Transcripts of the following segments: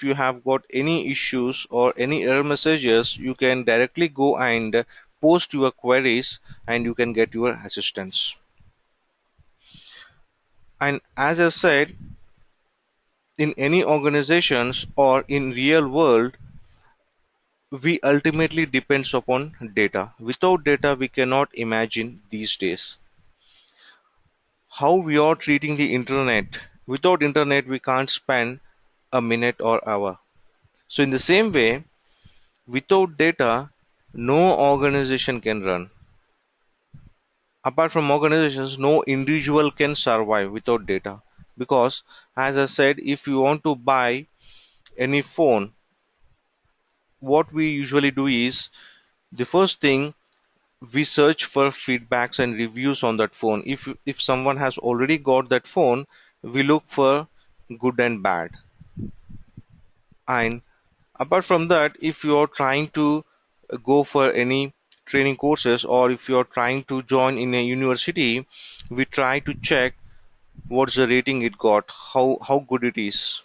you have got any issues or any error messages, you can directly go and post your queries and you can get your assistance. And as I said, in any organizations or in real world, we ultimately depends upon data. Without data, we cannot imagine these days how we are treating the internet. Without internet, we can't spend a minute or hour. So in the same way, without data, no organization can run. Apart from organizations, no individual can survive without data. Because, as I said, if you want to buy any phone, what we usually do is the first thing we search for feedbacks and reviews on that phone. If someone has already got that phone, we look for good and bad. And apart from that, if you are trying to go for any training courses or if you are trying to join in a university, we try to check what's the rating it got, how good it is.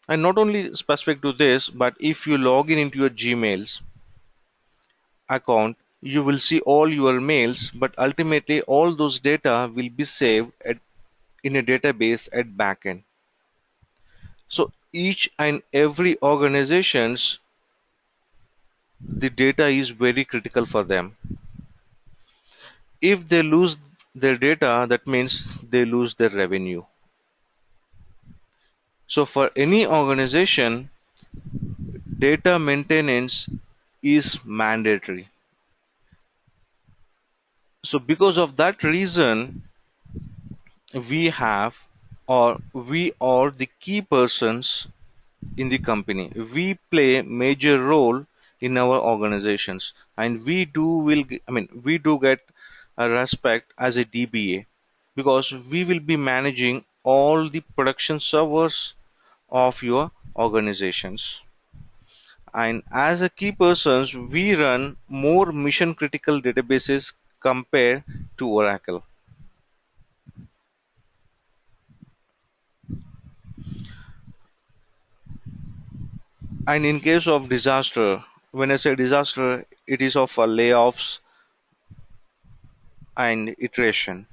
And not only specific to this, but if you log in into your Gmails account, you will see all your mails, but ultimately all those data will be saved in a database at backend. So each and every organizations, the data is very critical for them. If they lose their data, that means they lose their revenue. So for any organization, data maintenance is mandatory. So because of that reason, we have or we are the key persons in the company. We play major role in our organizations, and we do get a respect as a DBA because we will be managing all the production servers of your organizations. And as a key persons, we run more mission critical databases compared to Oracle. And in case of disaster, when I say disaster, it is of layoffs and iteration.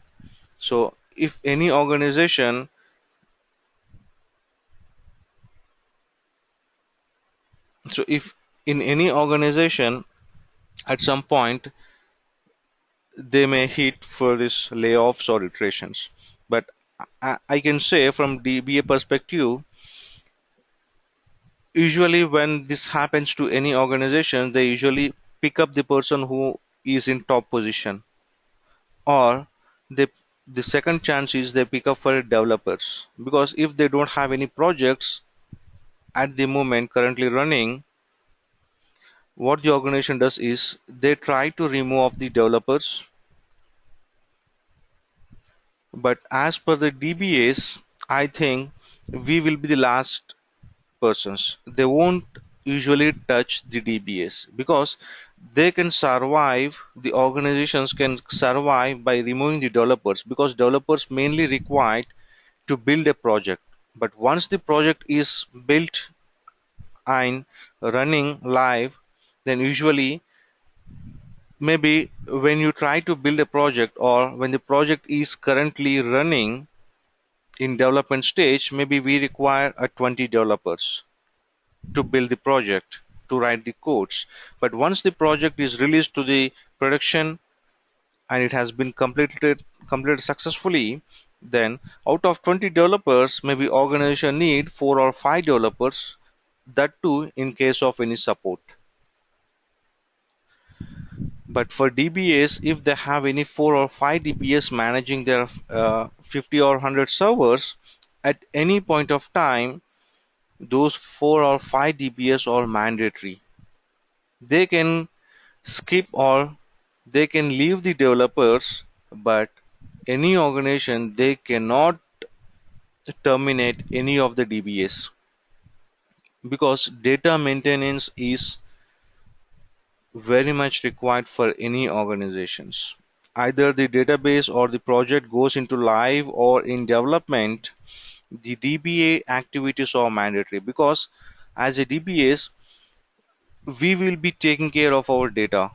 So if any organization, so if in any organization at some point they may hit for this layoffs or iterations, but I can say from DBA perspective, usually when this happens to any organization, they usually pick up the person who is in top position, or they the second chance is they pick up for developers because if they don't have any projects at the moment currently running, what the organization does is they try to remove the developers, but as per the DBAs, I think we will be the last persons. They won't usually touch the DBAs because they can survive, the organizations can survive by removing the developers because developers mainly required to build a project. But once the project is built and running live, then usually maybe when you try to build a project or when the project is currently running in development stage, maybe we require a 20 developers to build the project, to write the codes. But once the project is released to the production and it has been completed successfully, then out of 20 developers, maybe organization need 4 or 5 developers, that too in case of any support. But for DBAs, if they have any 4 or 5 DBAs managing their 50 or 100 servers, at any point of time, those 4 or 5 DBAs are mandatory. They can skip or they can leave the developers, but any organization they cannot terminate any of the DBAs because data maintenance is very much required for any organizations. Either the database or the project goes into live or in development, the DBA activities are mandatory, because as a DBAs, we will be taking care of our data,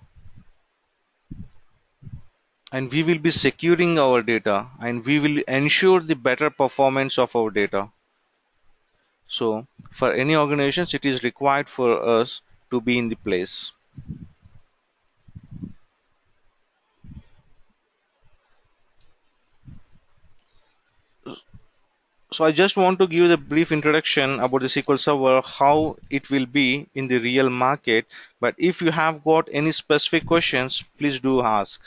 and we will be securing our data, and we will ensure the better performance of our data. So for any organizations, it is required for us to be in the place. So I just want to give the brief introduction about the SQL Server, how it will be in the real market. But if you have got any specific questions, please do ask.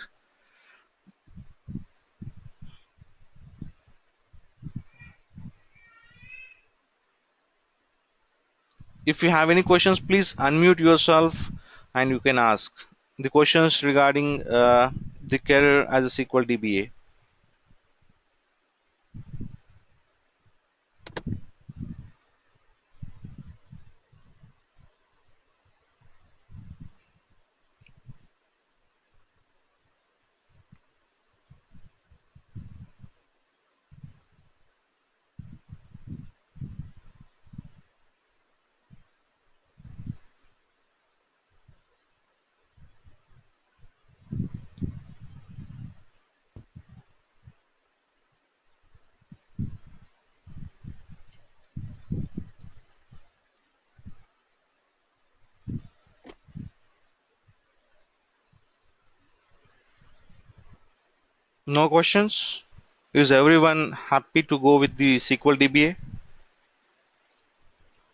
If you have any questions, please unmute yourself and you can ask the questions regarding the career as a SQL DBA. No questions? Is everyone happy to go with the SQL DBA?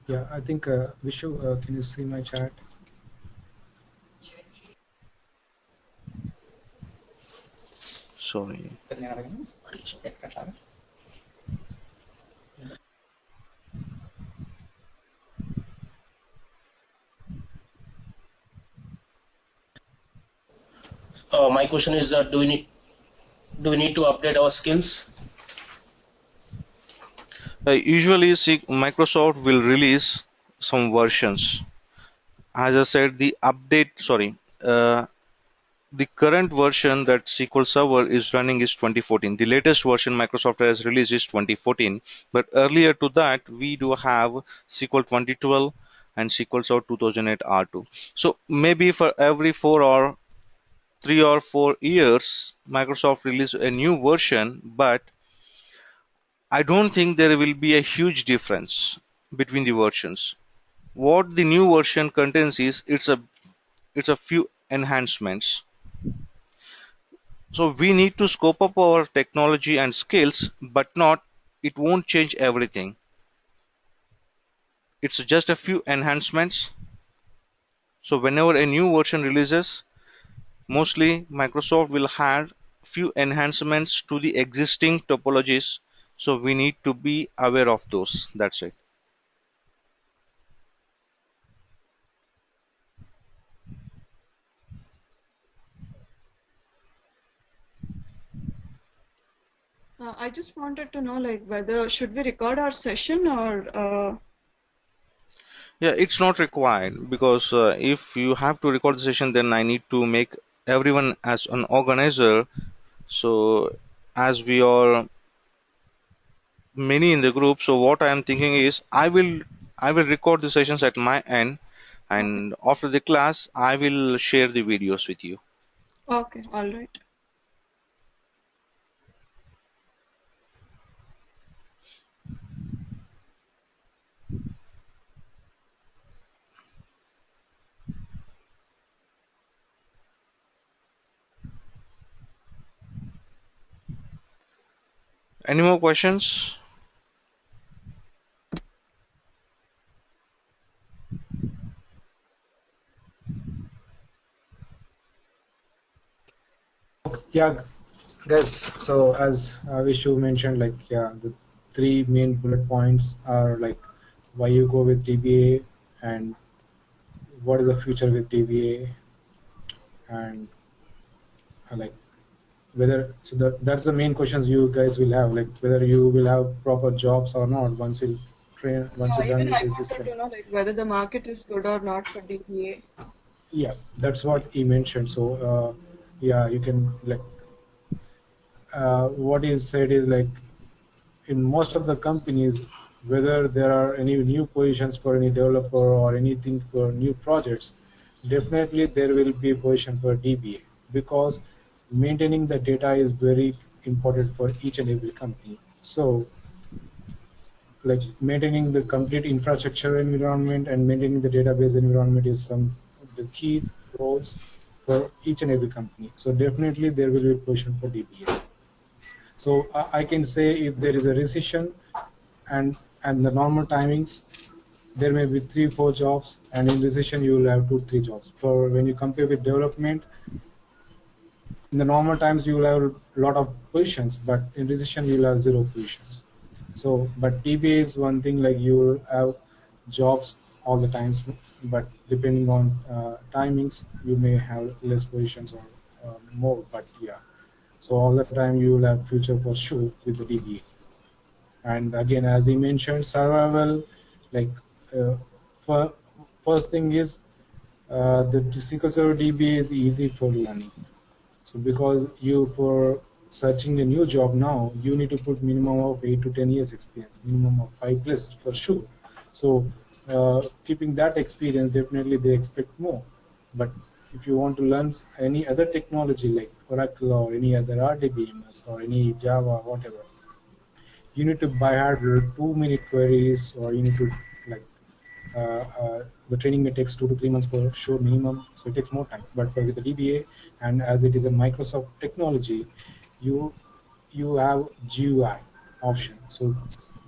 Yeah, I think Vishu, can you see my chat? Sorry. My question is that do we need to update our skills? Usually, Microsoft will release some versions. As I said, uh, the current version that SQL Server is running is 2014. The latest version Microsoft has released is 2014. But earlier to that, we do have SQL 2012 and SQL Server 2008 R2. So maybe for every 3 or 4 years, Microsoft release a new version, but I don't think there will be a huge difference between the versions. What the new version contains is it's a few enhancements. So we need to scope up our technology and skills, but not it won't change everything. It's just a few enhancements. So whenever a new version releases, mostly Microsoft will add few enhancements to the existing topologies. So we need to be aware of those. That's it. I just wanted to know, like, whether should we record our session or Yeah, it's not required, because if you have to record the session, then I need to make everyone as an organizer. So as we are many in the group, so what I am thinking is I will record the sessions at my end, okay, and after the class I will share the videos with you. okay, all right. Any more questions? Yeah, guys. So as Vishu mentioned, like yeah, the three main bullet points are like why you go with DBA and what is the future with DBA and like whether so that's the main questions you guys will have, like whether you will have proper jobs or not once you're done Even I with this wanted training. to know, like, whether the market is good or not for DBA. Yeah, that's what he mentioned. So yeah, you can like what is said is like in most of the companies, whether there are any new positions for any developer or anything for new projects, definitely there will be a position for DBA, because maintaining the data is very important for each and every company. So like maintaining the complete infrastructure environment and maintaining the database environment is some of the key roles for each and every company. So definitely there will be a position for DBAs. So I can say if there is a recession and the normal timings, there may be 3-4 jobs, and in recession you will have 2-3 jobs. For when you compare with development, in the normal times you will have a lot of positions, but in recession you will have 0 positions. So, but DBA is one thing, like you will have jobs all the times, but depending on timings, you may have less positions or more. But yeah, so all the time you will have future for sure with the DBA. And again, as he mentioned, survival, like uh, for, first thing is the SQL Server DBA is easy for learning. So because you, for searching a new job now, you need to put minimum of 8 to 10 years experience, minimum of 5 plus for sure. So keeping that experience, definitely they expect more. But if you want to learn any other technology like Oracle or any other RDBMS or any Java, whatever, you need to by heart too many queries, or you need to like the training may takes 2 to 3 months for sure minimum, so it takes more time. But for with the DBA, and as it is a Microsoft technology, you you have GUI option. So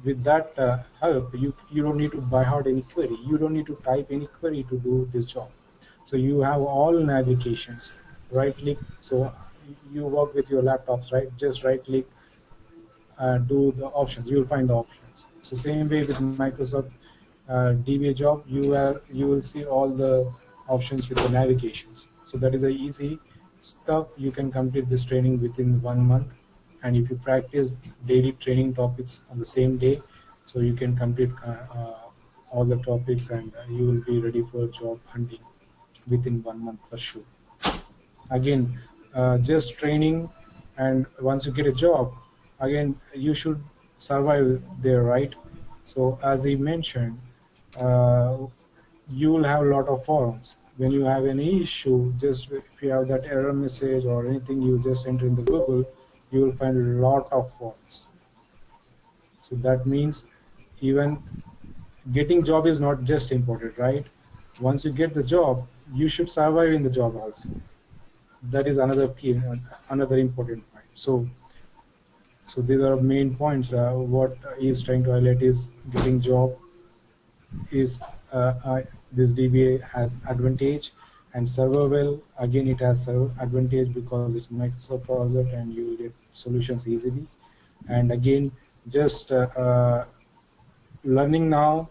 with that help, you don't need to by heart any query. You don't need to type any query to do this job. So you have all navigations. Right click. So you work with your laptops, right? Just right click, do the options. You will find the options. So same way with Microsoft DBA job, you will see all the options with the navigations. So that is a easy stuff. You can complete this training within 1 month, and if you practice daily training topics on the same day, so you can complete all the topics, and you will be ready for job hunting within 1 month for sure. Again, just training, and once you get a job, again you should survive there, right? So as he mentioned, uh, you will have a lot of forums. When you have any issue, just if you have that error message or anything, you just enter in the Google, you will find a lot of forums. So that means even getting job is not just important, right? Once you get the job, you should survive in the job also. That is another key, another important point. So these are main points. What he is trying to highlight is getting job is this DBA has advantage, and Serverwell, again it has advantage because it's Microsoft project and you will get solutions easily. And again, just learning now,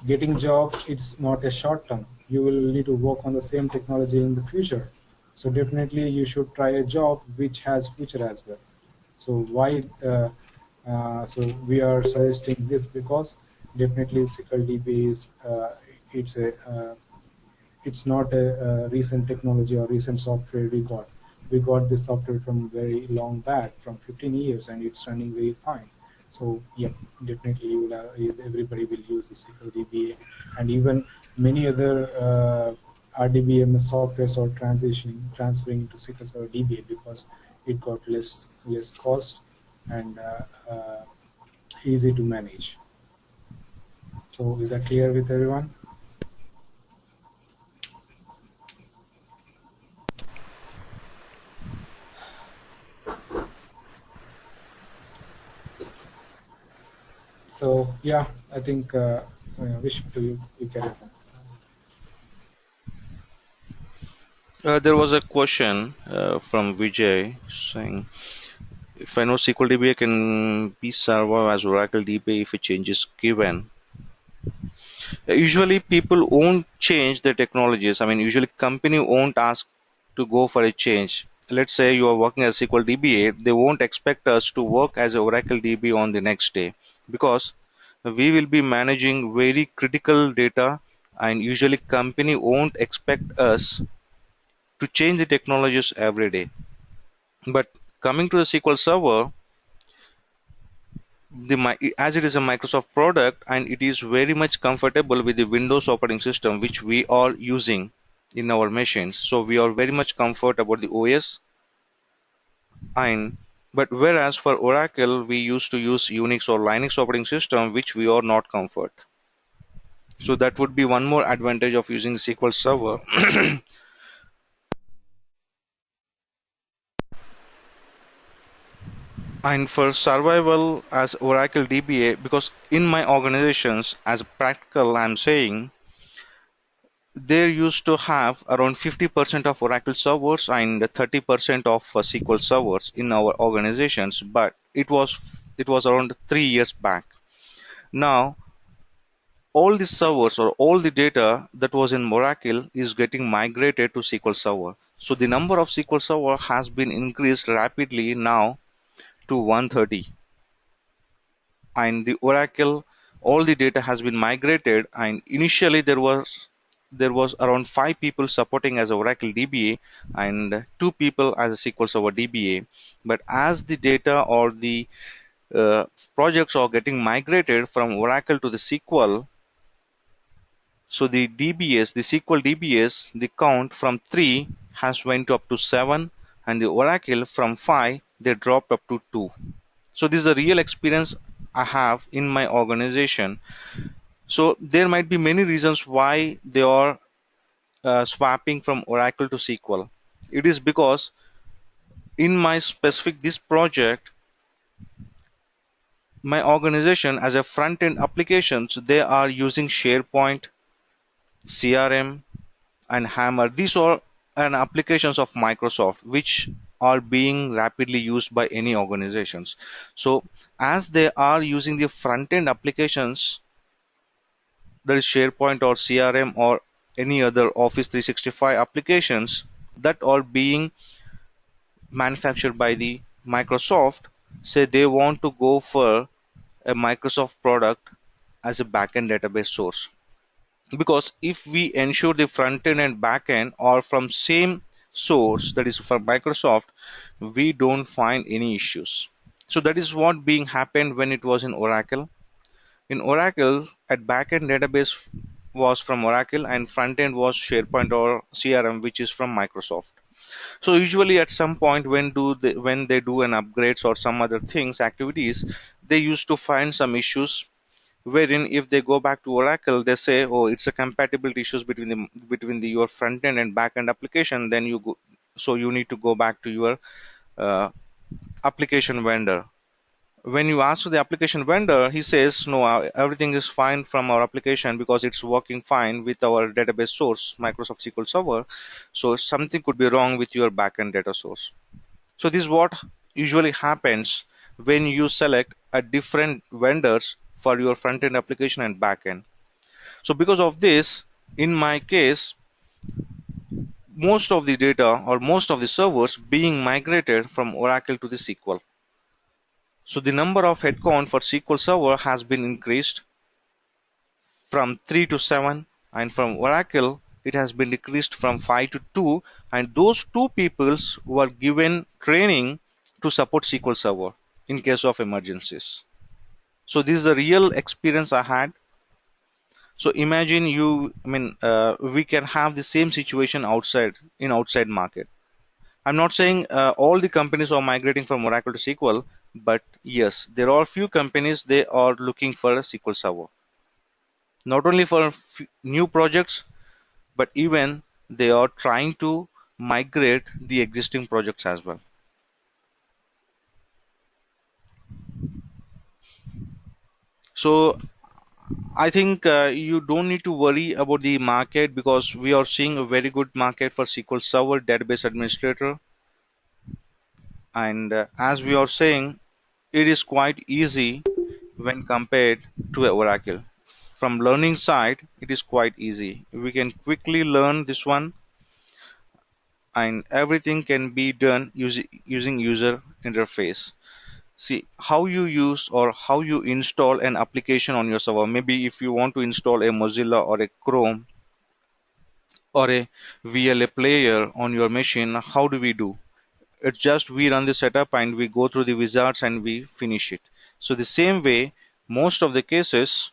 getting job, it's not a short term. You will need to work on the same technology in the future. So definitely you should try a job which has future as well. So why? So we are suggesting this because definitely SQL DB is it's a it's not a recent technology or recent software we got. We got this software from very long back, from 15 years, and it's running very fine. So yeah, definitely you will everybody will use the SQL DBA, and even many other RDBMS softwares are transferring into SQL Server DBA because it got less cost and easy to manage. So is that clear with everyone? So yeah, I think wish to you carry on. There was a question from Vijay saying, if I know SQL DBA can be survive as Oracle DBA if a change is given. Usually people won't change the technologies. I mean, usually company won't ask to go for a change. Let's say you are working as SQL DBA, they won't expect us to work as a Oracle DB on the next day because we will be managing very critical data, and usually company won't expect us to change the technologies every day. But coming to the SQL Server, as it is a Microsoft product and it is very much comfortable with the Windows operating system which we are using in our machines. So we are very much comfort about the OS. And but whereas for Oracle we used to use Unix or Linux operating system which we are not comfort. So that would be one more advantage of using SQL Server. And for survival as Oracle DBA, because in my organizations, as practical, I'm saying they used to have around 50% of Oracle servers and 30% of SQL servers in our organizations, but it was around 3 years back. Now all the servers or all the data that was in Oracle is getting migrated to SQL Server. So the number of SQL Server has been increased rapidly now to 130. And the Oracle, all the data has been migrated, and initially there was around 5 people supporting as a Oracle DBA and 2 people as a SQL Server DBA. But as the data or the projects are getting migrated from Oracle to the SQL, so the DBAs, the SQL DBAs, the count from 3 has went up to 7, and the Oracle from 5 they dropped up to 2. So this is a real experience I have in my organization. So there might be many reasons why they are swapping from Oracle to SQL. It is because in my specific this project, my organization as a front-end applications, they are using SharePoint, CRM, and Hammer. These are an applications of Microsoft which are being rapidly used by any organizations. So as they are using the front-end applications, that is SharePoint or CRM or any other Office 365 applications that are being manufactured by the Microsoft, say they want to go for a Microsoft product as a backend database source. Because if we ensure the front end and back end are from same source, that is from Microsoft, we don't find any issues. So that is what being happened when it was in Oracle. In Oracle, at backend database was from Oracle and front end was SharePoint or CRM, which is from Microsoft. So usually at some point when they do an upgrades or some other things activities, they used to find some issues wherein if they go back to Oracle, they say, oh, it's a compatibility issues between your front end and back end application. Then you need to go back to your uh, application vendor. When you ask the application vendor, he says, no, everything is fine from our application because it's working fine with our database source, Microsoft SQL Server. So something could be wrong with your backend data source. So this is what usually happens when you select a different vendors for your front-end application and backend. So because of this, in my case, most of the data or most of the servers being migrated from Oracle to the SQL. So the number of headcount for SQL Server has been increased from 3 to 7, and from Oracle it has been decreased from 5 to 2, and those 2 peoples were given training to support SQL Server in case of emergencies. So this is a real experience I had. So imagine we can have the same situation outside market. I'm not saying all the companies are migrating from Oracle to SQL, but yes, there are few companies they are looking for a SQL Server. Not only for new projects, but even they are trying to migrate the existing projects as well. So I think you don't need to worry about the market because we are seeing a very good market for SQL Server database administrator. And as we are saying, it is quite easy when compared to Oracle. From learning side, it is quite easy. We can quickly learn this one, and everything can be done using user interface. See how you use or how you install an application on your server. Maybe if you want to install a Mozilla or a Chrome or a VLA player on your machine, how do we do? It's just we run the setup and we go through the wizards and we finish it. So the same way, most of the cases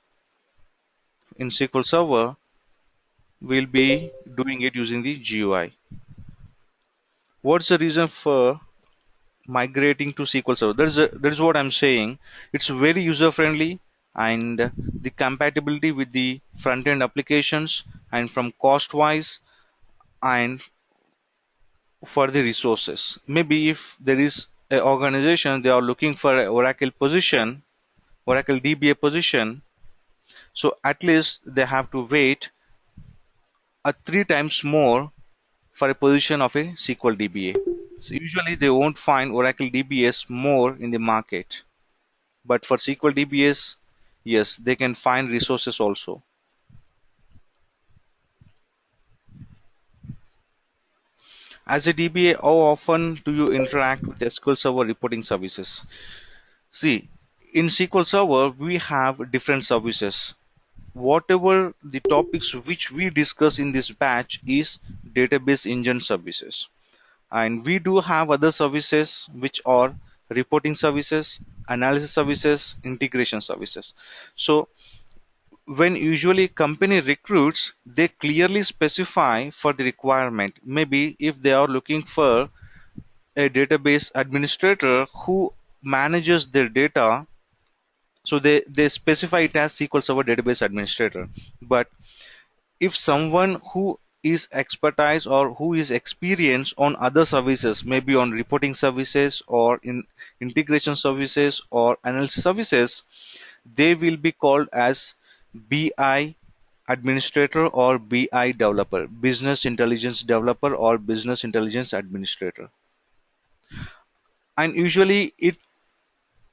in SQL Server will be doing it using the GUI. What's the reason for migrating to SQL Server? That is what I'm saying. It's very user friendly, and the compatibility with the front end applications, and from cost wise, and for the resources. Maybe if there is an organization they are looking for an Oracle position, Oracle DBA position, so at least they have to wait a 3 times more for a position of a SQL DBA. So usually they won't find Oracle DBAs more in the market, but for SQL DBAs, yes, they can find resources also. As a DBA, how often do you interact with SQL Server reporting services? See, in SQL Server, we have different services. Whatever the topics which we discuss in this batch is database engine services. And we do have other services which are reporting services, analysis services, integration services. So when usually company recruits, they clearly specify for the requirement. Maybe if they are looking for a database administrator who manages their data, so they specify it as SQL Server Database Administrator. But if someone who is expertise or who is experienced on other services, maybe on reporting services or in integration services or analysis services, they will be called as BI administrator or BI developer, business intelligence developer or business intelligence administrator. And usually it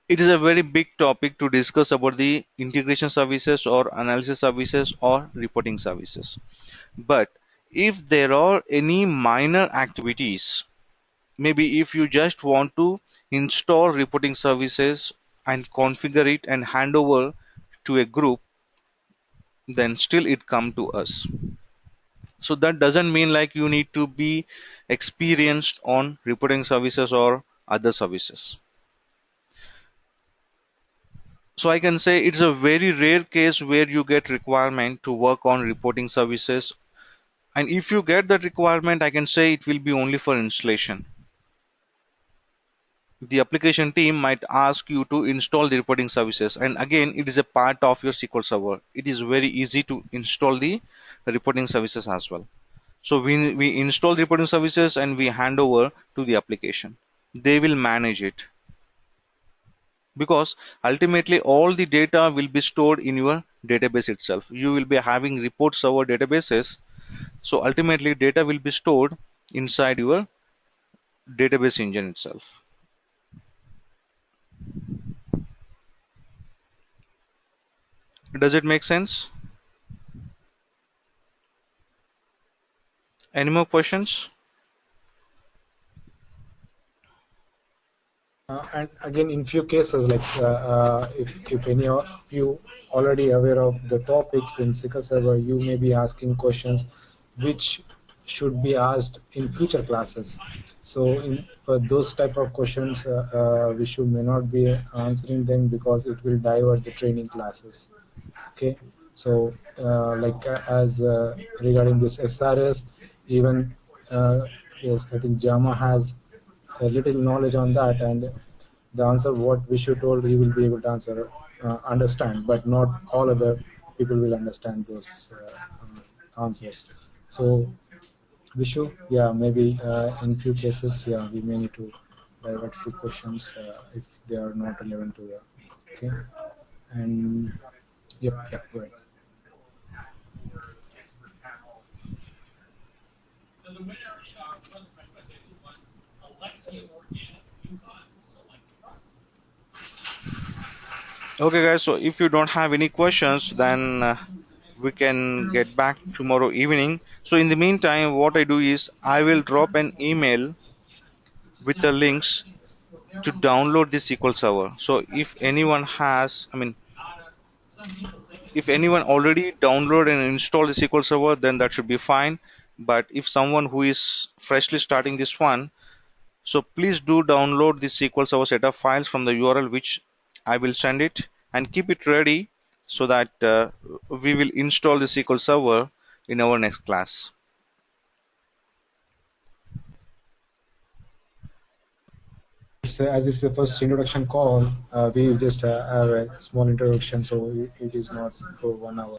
is a very big topic to discuss about the integration services or analysis services or reporting services. But if there are any minor activities, maybe if you just want to install reporting services and configure it and hand over to a group, then still it come to us. So that doesn't mean like you need to be experienced on reporting services or other services. So I can say it's a very rare case where you get requirement to work on reporting services. And if you get that requirement, I can say it will be only for installation. The application team might ask you to install the reporting services. And again, it is a part of your SQL Server. It is very easy to install the reporting services as well. So we install the reporting services and we hand over to the application. They will manage it, because ultimately all the data will be stored in your database itself. You will be having report server databases, so ultimately data will be stored inside your database engine itself. Does it make sense? Any more questions? And again, in few cases, like if any of you already aware of the topics in SQL Server, you may be asking questions which should be asked in future classes. So for those type of questions, we should may not be answering them because it will divert the training classes. Okay, so as regarding this SRS, even yes, I think Jama has a little knowledge on that, and the answer what we should told he will be able to understand, but not all other people will understand those answers. So Vishu, yeah, maybe in few cases, yeah, we may need to divert few questions if they are not relevant to the, okay, and yep, go ahead. Okay guys, so if you don't have any questions, then we can get back tomorrow evening. So in the meantime, what I do is I will drop an email with the links to download the SQL Server. So if anyone has, if anyone already downloaded and installed the SQL Server, then that should be fine. But if someone who is freshly starting this one, so please do download the SQL Server setup files from the URL which I will send it, and keep it ready so that we will install the SQL Server in our next class. As this is the first introduction call, we just have a small introduction, so it is not for 1 hour.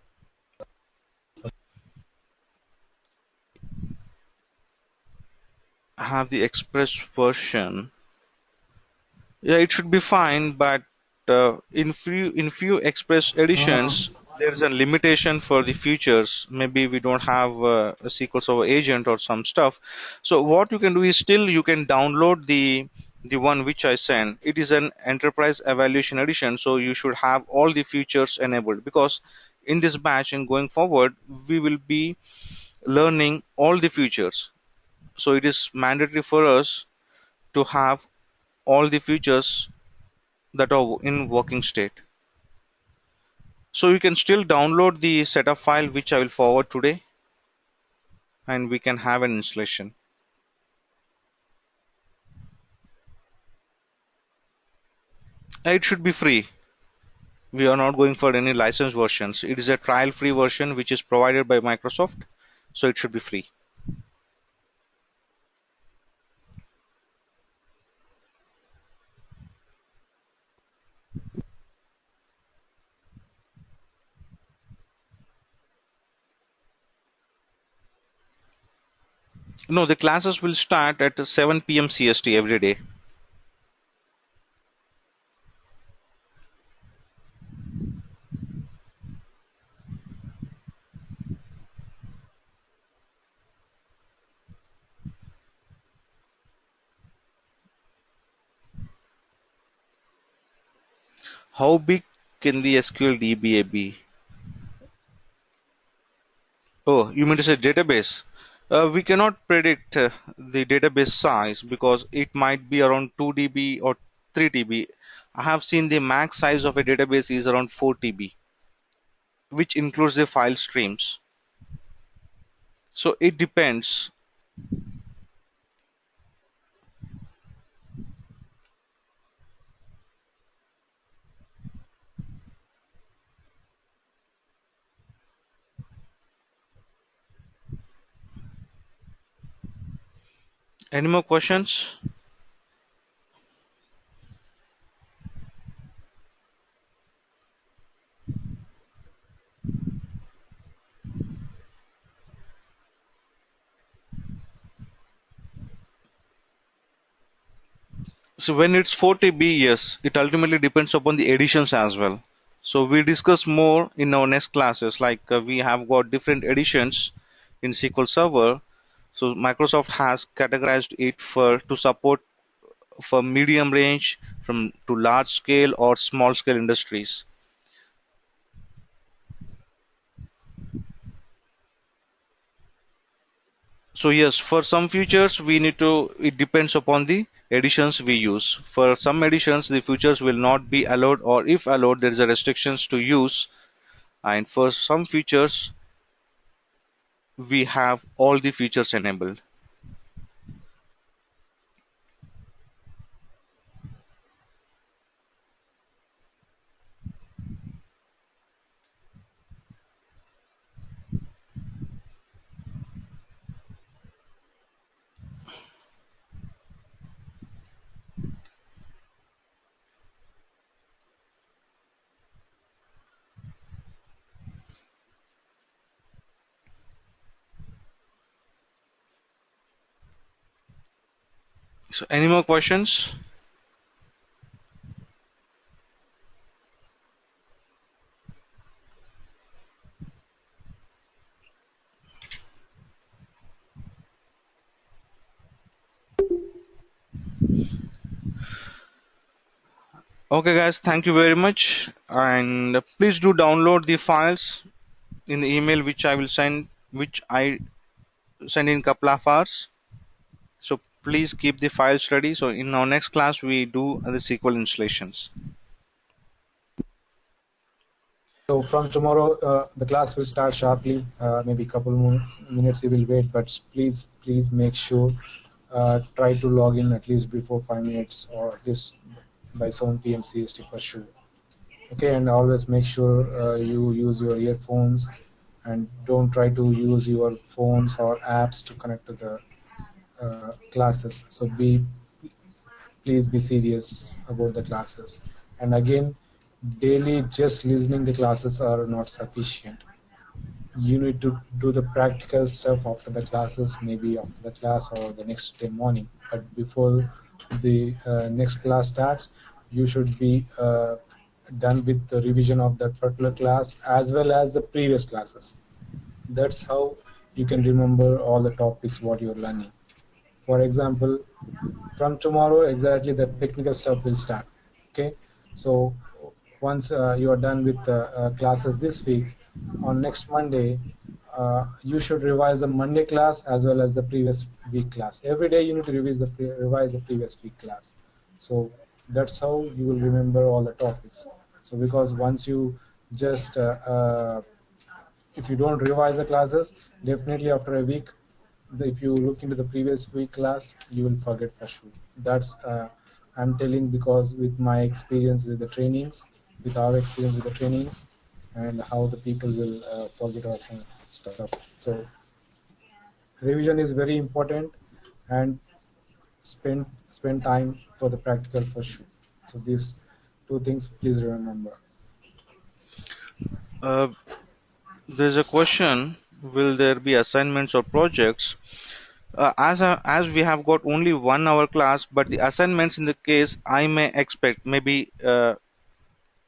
I have the Express version. Yeah, it should be fine, but in few Express editions, there's a limitation for the features. Maybe we don't have a SQL Server agent or some stuff. So what you can do is still you can download the one which I sent. It is an Enterprise Evaluation Edition, so you should have all the features enabled, because in this batch and going forward, we will be learning all the features. So it is mandatory for us to have all the features that are in working state. So you can still download the setup file which I will forward today, and we can have an installation. It should be free. We are not going for any license versions. It is a trial free version which is provided by Microsoft, so it should be free. No, the classes will start at 7 p.m. CST every day. How big can the SQL DBA be? Oh, you mean to say database? We cannot predict the database size because it might be around 2 DB or 3 TB. I have seen the max size of a database is around 4 TB, which includes the file streams. So it depends. Any more questions? So when it's 4 TB, yes, it ultimately depends upon the editions as well. So we discuss more in our next classes. Like we have got different editions in SQL Server. So Microsoft has categorized it for to support for medium range, from to large scale or small scale industries. So yes, for some features we need to, it depends upon the editions we use. For some editions the features will not be allowed, or if allowed there is a restrictions to use, and for some features we have all the features enabled. So any more questions? Okay guys, thank you very much, and please do download the files in the email which I send in couple of hours. So please keep the files ready. So in our next class we do the SQL installations. So from tomorrow, the class will start sharply. Maybe a couple more minutes you will wait, but please make sure try to log in at least before 5 minutes, or at least by 7 p.m. CST for sure. Okay, and always make sure you use your earphones and don't try to use your phones or apps to connect to the classes. So please be serious about the classes. And again, daily just listening the classes are not sufficient. You need to do the practical stuff after the classes, maybe after the class or the next day morning. But before the next class starts, you should be done with the revision of that particular class as well as the previous classes. That's how you can remember all the topics what you're learning. For example, from tomorrow exactly the technical stuff will start. Okay, so once you are done with the classes this week, on next Monday you should revise the Monday class as well as the previous week class. Every day you need to revise the previous week class. So that's how you will remember all the topics. So because once you just if you don't revise the classes, definitely after a week, if you look into the previous week class, you will forget for sure. That's I'm telling because with my experience with the trainings, with our experience with the trainings, and how the people will forget or some stuff. So revision is very important, and spend time for the practical for sure. So these two things, please remember. Uh, there's a question: will there be assignments or projects? As we have got only 1 hour class, but the assignments in the case I may expect maybe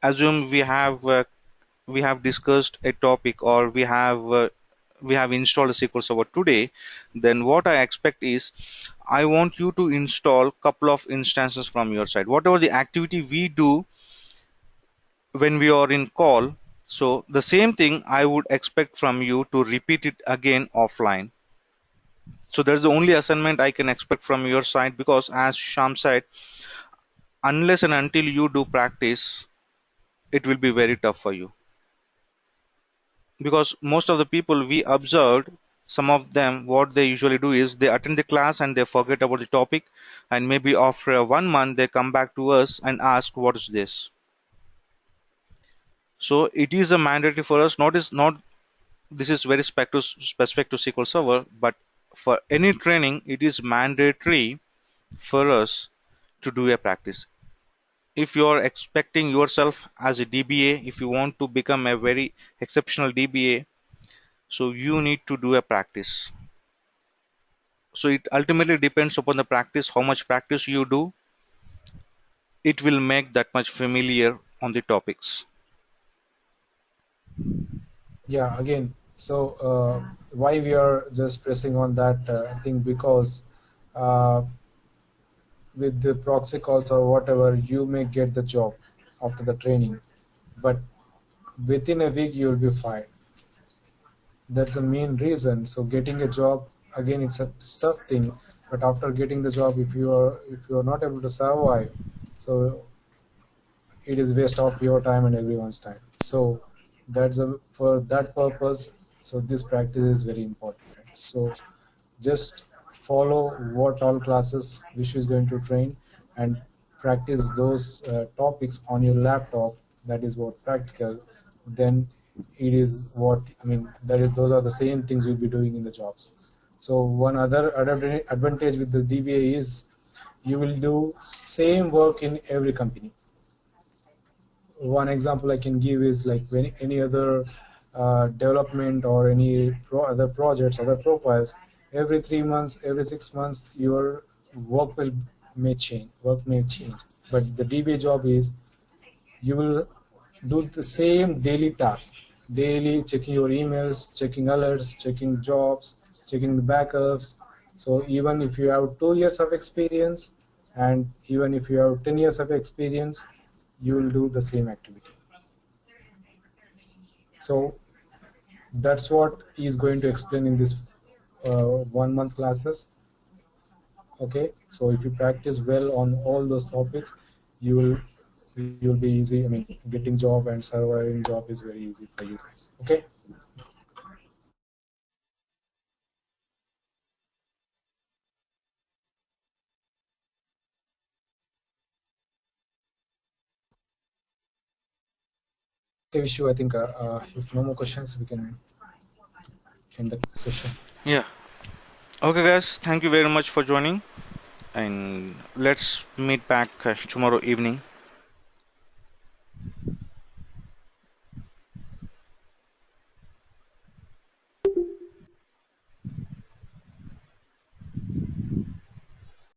assume we have discussed a topic or we have installed a SQL Server today, then what I expect is I want you to install couple of instances from your side. Whatever the activity we do when we are in call, so the same thing I would expect from you to repeat it again offline. So that's the only assignment I can expect from your side, because as Sham said, unless and until you do practice, it will be very tough for you. Because most of the people we observed, some of them what they usually do is they attend the class and they forget about the topic, and maybe after 1 month they come back to us and ask what is this. So it is a mandatory for us, not this is very specific to SQL Server, but for any training it is mandatory for us to do a practice. If you are expecting yourself as a DBA, if you want to become a very exceptional DBA, so you need to do a practice. So it ultimately depends upon the practice, how much practice you do, it will make that much familiar on the topics. Yeah, again, so why we are just pressing on that thing, because uh, with the proxy calls or whatever, you may get the job after the training, but within a week you will be fired. That's the main reason. So getting a job, again, it's a tough thing, but after getting the job, if you are not able to survive, so it is waste of your time and everyone's time. So for that purpose, so this practice is very important. So just follow what all classes Vishu is going to train, and practice those topics on your laptop. That is what practical. Then it is what I mean. That is those are the same things we'll be doing in the jobs. So one other advantage with the DBA is you will do same work in every company. One example I can give is like when any other development or any other projects, other profiles, every 3 months, every 6 months, your work will may change. Work may change, but the DBA job is you will do the same daily task, daily checking your emails, checking alerts, checking jobs, checking the backups. So even if you have 2 years of experience, and even if you have 10 years of experience, you will do the same activity. So that's what he's going to explain in this 1 month classes. Okay, so if you practice well on all those topics, you'll be easy. I mean, getting job and surviving job is very easy for you guys. Okay. Okay, Vishu, I think if no more questions, we can end the session. Yeah. Okay, guys. Thank you very much for joining, and let's meet back tomorrow evening.